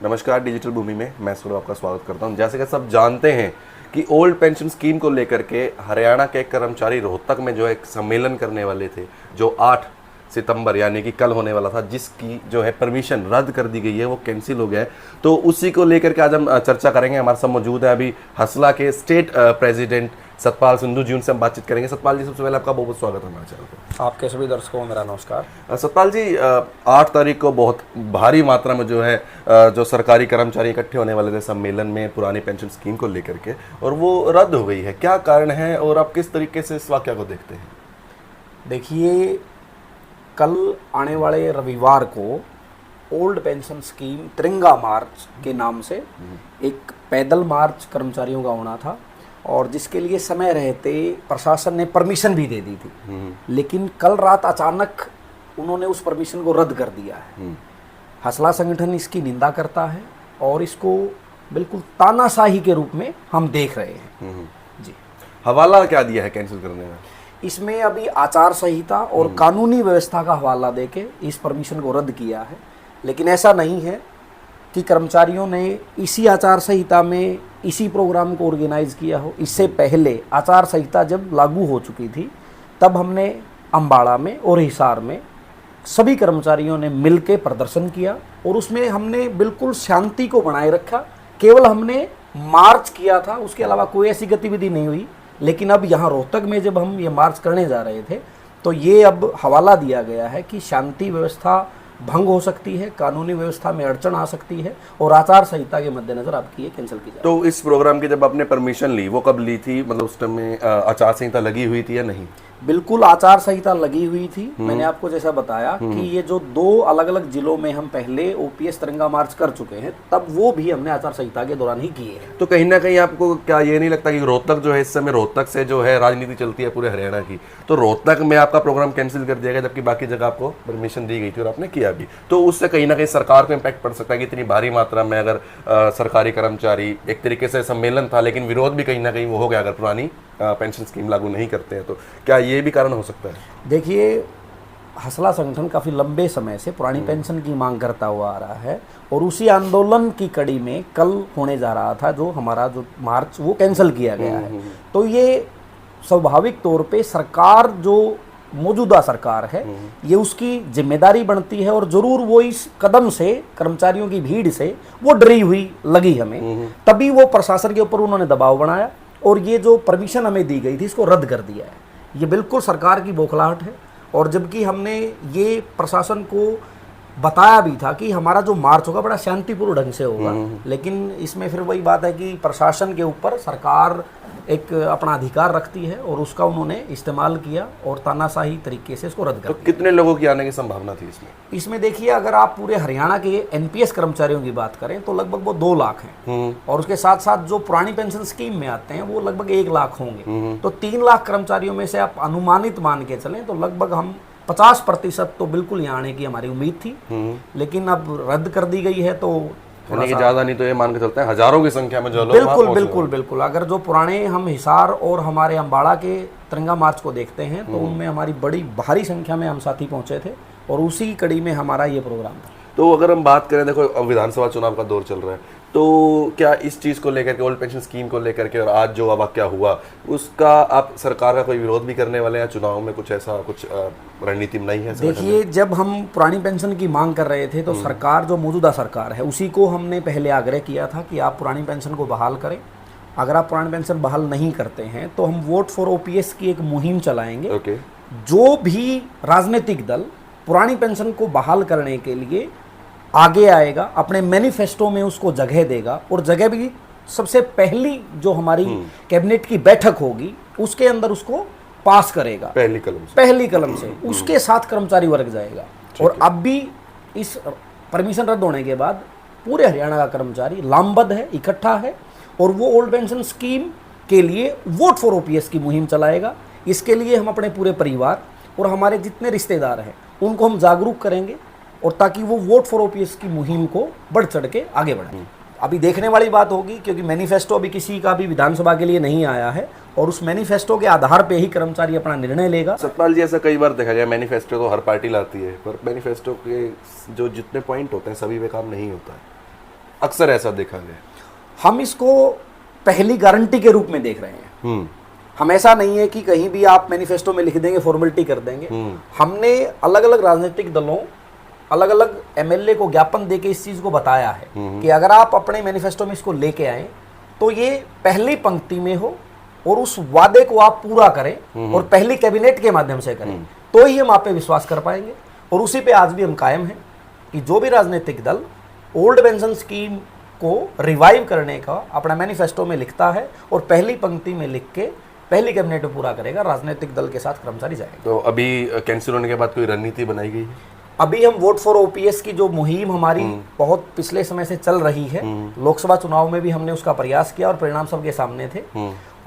नमस्कार, डिजिटल भूमि में मैं सूरज आपका स्वागत करता हूं। जैसे कि सब जानते हैं कि ओल्ड पेंशन स्कीम को लेकर के हरियाणा के कर्मचारी रोहतक में जो एक सम्मेलन करने वाले थे, जो 8 सितंबर यानी कि कल होने वाला था, जिसकी जो है परमिशन रद्द कर दी गई है, वो कैंसिल हो गया है। तो उसी को लेकर के आज हम चर्चा करेंगे। हमारे साथ मौजूद है अभी हसला के स्टेट प्रेसिडेंट सतपाल सिंधु जी, उनसे हम बातचीत करेंगे। सतपाल जी, सबसे पहले आपका बहुत बहुत स्वागत है हमारे चैनल पर। आपके सभी दर्शकों को मेरा नमस्कार। सतपाल जी, 8 तारीख को बहुत भारी मात्रा में जो है जो सरकारी कर्मचारी इकट्ठे होने वाले थे सम्मेलन में पुरानी पेंशन स्कीम को लेकर के, और वो रद्द हो गई है। क्या कारण है और आप किस तरीके से इस वाक़या को देखते हैं? देखिए, कल आने वाले रविवार को ओल्ड पेंशन स्कीम तिरंगा मार्च के नाम से एक पैदल मार्च कर्मचारियों का होना था, और जिसके लिए समय रहते प्रशासन ने परमिशन भी दे दी थी। लेकिन कल रात अचानक उन्होंने उस परमिशन को रद्द कर दिया है। हसला संगठन इसकी निंदा करता है और इसको बिल्कुल तानाशाही के रूप में हम देख रहे हैं। जी, हवाला क्या दिया है कैंसिल करने में? इसमें अभी आचार संहिता और कानूनी व्यवस्था का हवाला देके इस परमिशन को रद्द किया है। लेकिन ऐसा नहीं है कि कर्मचारियों ने इसी आचार संहिता में इसी प्रोग्राम को ऑर्गेनाइज किया हो। इससे पहले आचार संहिता जब लागू हो चुकी थी, तब हमने अम्बाड़ा में और हिसार में सभी कर्मचारियों ने मिलकर प्रदर्शन किया, और उसमें हमने बिल्कुल शांति को बनाए रखा। केवल हमने मार्च किया था, उसके अलावा कोई ऐसी गतिविधि नहीं हुई। लेकिन अब यहाँ रोहतक में जब हम ये मार्च करने जा रहे थे, तो ये अब हवाला दिया गया है कि शांति व्यवस्था भंग हो सकती है, कानूनी व्यवस्था में अड़चन आ सकती है, और आचार संहिता के मद्देनजर आपकी ये कैंसिल की जाए। तो इस प्रोग्राम की जब आपने परमिशन ली, वो कब ली थी? मतलब उस टाइम में आचार संहिता लगी हुई थी या नहीं? बिल्कुल आचार संहिता लगी हुई थी। मैंने आपको जैसा बताया कि ये जो 2 अलग अलग जिलों में हम पहले ओपीएस तिरंगा मार्च कर चुके हैं, तब वो भी हमने आचार संहिता के दौरान ही किए हैं। तो कहीं ना कहीं आपको क्या ये नहीं लगता कि रोहतक जो है, इस समय रोहतक से जो है राजनीति चलती है पूरे हरियाणा की, तो रोहतक में आपका प्रोग्राम कैंसिल कर दिया गया, जबकि बाकी जगह आपको परमिशन दी गई थी और आपने किया भी? तो उससे कहीं ना कहीं सरकार को इम्पैक्ट पड़ सकता है कि इतनी भारी मात्रा में अगर सरकारी कर्मचारी, एक तरीके से सम्मेलन था लेकिन विरोध भी कहीं ना कहीं वो हो गया अगर पुरानी पेंशन स्कीम लागू नहीं करते हैं, तो क्या ये भी कारण हो सकता है? देखिए, हसला संगठन काफ़ी लंबे समय से पुरानी पेंशन की मांग करता हुआ आ रहा है, और उसी आंदोलन की कड़ी में कल होने जा रहा था जो हमारा जो मार्च, वो कैंसिल किया गया है। तो ये स्वाभाविक तौर पे सरकार, जो मौजूदा सरकार है, ये उसकी जिम्मेदारी बनती है, और ज़रूर वो इस कदम से, कर्मचारियों की भीड़ से वो डरी हुई लगी हमें। तभी वो प्रशासन के ऊपर उन्होंने दबाव बनाया, और ये जो परमिशन हमें दी गई थी, इसको रद्द कर दिया है। ये बिल्कुल सरकार की बौखलाहट है। और जबकि हमने ये प्रशासन को बताया भी था कि हमारा जो मार्च होगा बड़ा शांतिपूर्ण ढंग से होगा, लेकिन इसमें फिर वही बात है कि प्रशासन के ऊपर सरकार एक अपना अधिकार रखती है, और उसका उन्होंने इस्तेमाल किया और तानाशाही तरीके से इसको रद्द कर तो दिया। कितने लोगों की आने की संभावना थी इसमें देखिए, अगर आप पूरे हरियाणा के एनपीएस कर्मचारियों की बात करें तो लगभग वो 2 लाख हैं, और उसके साथ साथ जो पुरानी पेंशन स्कीम में आते हैं वो लगभग 1 लाख होंगे। तो 3 लाख कर्मचारियों में से आप अनुमानित मान के चलें तो लगभग हम 50% तो बिल्कुल यहाँ आने की हमारी उम्मीद थी। लेकिन अब रद्द कर दी गई है, तो ज्यादा नहीं तो ये मान के चलते हैं हजारों की संख्या में जो लोग बिल्कुल अगर जो पुराने हम हिसार और हमारे अम्बाड़ा के तिरंगा मार्च को देखते हैं, तो उनमें हमारी बड़ी भारी संख्या में हम साथी पहुंचे थे, और उसी कड़ी में हमारा ये प्रोग्राम था। तो अगर हम बात करें, देखो अब विधानसभा चुनाव का दौर चल रहा है, तो क्या इस चीज़ को लेकर के, ओल्ड पेंशन स्कीम को लेकर के, और आज जो वाक़या हुआ, उसका आप सरकार का कोई विरोध भी करने वाले हैं? चुनाव में कुछ ऐसा कुछ रणनीति नहीं है? देखिए, जब हम पुरानी पेंशन की मांग कर रहे थे, तो सरकार, जो मौजूदा सरकार है, उसी को हमने पहले आग्रह किया था कि आप पुरानी पेंशन को बहाल करें। अगर आप पुरानी पेंशन बहाल नहीं करते हैं तो हम वोट फॉर ओपीएस की एक मुहिम चलाएंगे। जो भी राजनीतिक दल पुरानी पेंशन को बहाल करने के लिए आगे आएगा, अपने मैनिफेस्टो में उसको जगह देगा, और जगह भी सबसे पहली जो हमारी कैबिनेट की बैठक होगी उसके अंदर उसको पास करेगा, पहली कलम से उसके साथ कर्मचारी वर्ग जाएगा। और अब भी इस परमिशन रद्द होने के बाद पूरे हरियाणा का कर्मचारी लामबद्ध है, इकट्ठा है, और वो ओल्ड पेंशन स्कीम के लिए वोट फॉर ओपीएस की मुहिम चलाएगा। इसके लिए हम अपने पूरे परिवार और हमारे जितने रिश्तेदार हैं उनको हम जागरूक करेंगे, और ताकि वो वोट फॉर ओपीएस की मुहिम को बढ़ चढ़ के आगे बढ़ाएं। अभी देखने वाली बात होगी, क्योंकि मैनिफेस्टो अभी किसी का भी विधानसभा के लिए नहीं आया है, और उस मैनिफेस्टो के आधार पे ही कर्मचारी अपना निर्णय लेगा। सतपाल जी, ऐसा कई बार देखा गया, मैनिफेस्टो तो हर पार्टी लाती है, पर मैनिफेस्टो के जो जितने पॉइंट होते हैं सभी पे काम नहीं होता है। अक्सर ऐसा देखा गया। हम इसको पहली गारंटी के रूप में देख रहे हैं। हम ऐसा नहीं है कि कहीं भी आप मैनिफेस्टो में लिख देंगे, फॉर्मेलिटी कर देंगे। हमने अलग अलग राजनीतिक दलों, अलग अलग एमएलए को ज्ञापन देके इस चीज को बताया है कि अगर आप अपने मैनिफेस्टो में इसको लेके आए तो ये पहली पंक्ति में हो और उस वादे को आप पूरा करें और पहली कैबिनेट के माध्यम से करें, तो ही हम आप पे विश्वास कर पाएंगे। और उसी पे आज भी हम कायम हैं कि जो भी राजनीतिक दल ओल्ड पेंशन स्कीम को रिवाइव करने का अपना मैनिफेस्टो में लिखता है और पहली पंक्ति में लिख के पहली कैबिनेट में पूरा करेगा, राजनीतिक दल के साथ कर्मचारी जाएंगे। तो अभी कैंसिल होने के बाद कोई रणनीति बनाई गई है? अभी हम वोट फॉर ओपीएस की जो मुहिम हमारी बहुत पिछले समय से चल रही है, लोकसभा चुनाव में भी हमने उसका प्रयास किया और परिणाम सबके सामने थे,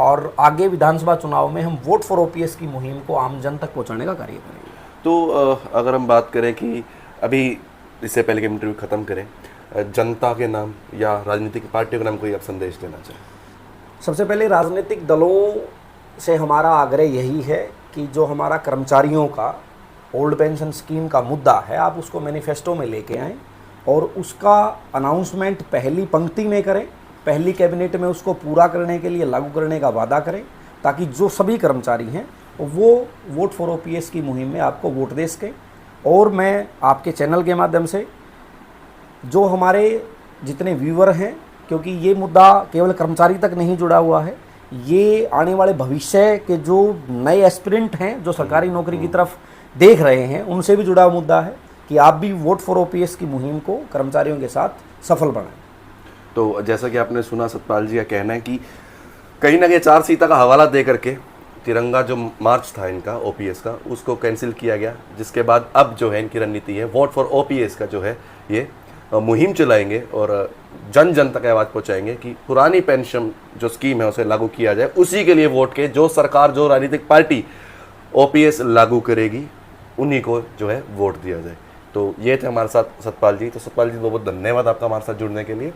और आगे विधानसभा चुनाव में हम वोट फॉर ओपीएस की मुहिम को आम जन तक पहुंचाने का कार्य करेंगे। तो अगर हम बात करें कि अभी इससे पहले कि इंटरव्यू खत्म करें, जनता के नाम या राजनीतिक पार्टियों के नाम कोई आप संदेश देना चाहें? सबसे पहले राजनीतिक दलों से हमारा आग्रह यही है कि जो हमारा कर्मचारियों का ओल्ड पेंशन स्कीम का मुद्दा है, आप उसको मैनिफेस्टो में लेके आएँ और उसका अनाउंसमेंट पहली पंक्ति में करें, पहली कैबिनेट में उसको पूरा करने के लिए लागू करने का वादा करें, ताकि जो सभी कर्मचारी हैं वो वोट फॉर ओपीएस की मुहिम में आपको वोट दे सकें। और मैं आपके चैनल के माध्यम से जो हमारे जितने व्यूअर हैं, क्योंकि ये मुद्दा केवल कर्मचारी तक नहीं जुड़ा हुआ है, ये आने वाले भविष्य के जो नए एस्पिरेंट हैं जो सरकारी नौकरी की तरफ देख रहे हैं, उनसे भी जुड़ा हुआ मुद्दा है कि आप भी वोट फॉर ओपीएस की मुहिम को कर्मचारियों के साथ सफल बनाएं। तो जैसा कि आपने सुना, सतपाल जी का कहना है कि कहीं ना कहीं 4 सीता का हवाला दे करके तिरंगा जो मार्च था इनका ओपीएस का, उसको कैंसिल किया गया, जिसके बाद अब जो है इनकी रणनीति है वोट फॉर ओपीएस का जो है ये मुहिम चलाएंगे और जन जन तक आवाज़ पहुंचाएंगे कि पुरानी पेंशन जो स्कीम है उसे लागू किया जाए। उसी के लिए वोट के जो सरकार, जो राजनीतिक पार्टी ओपीएस लागू करेगी, उन्हीं को जो है वोट दिया जाए। तो ये थे हमारे साथ सतपाल जी। तो सतपाल जी, बहुत बहुत धन्यवाद आपका हमारे साथ जुड़ने के लिए।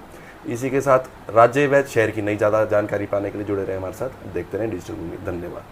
इसी के साथ राज्य व शहर की नई ज़्यादा जानकारी पाने के लिए जुड़े रहे हमारे साथ। देखते रहें डिजिटल भूमि। धन्यवाद।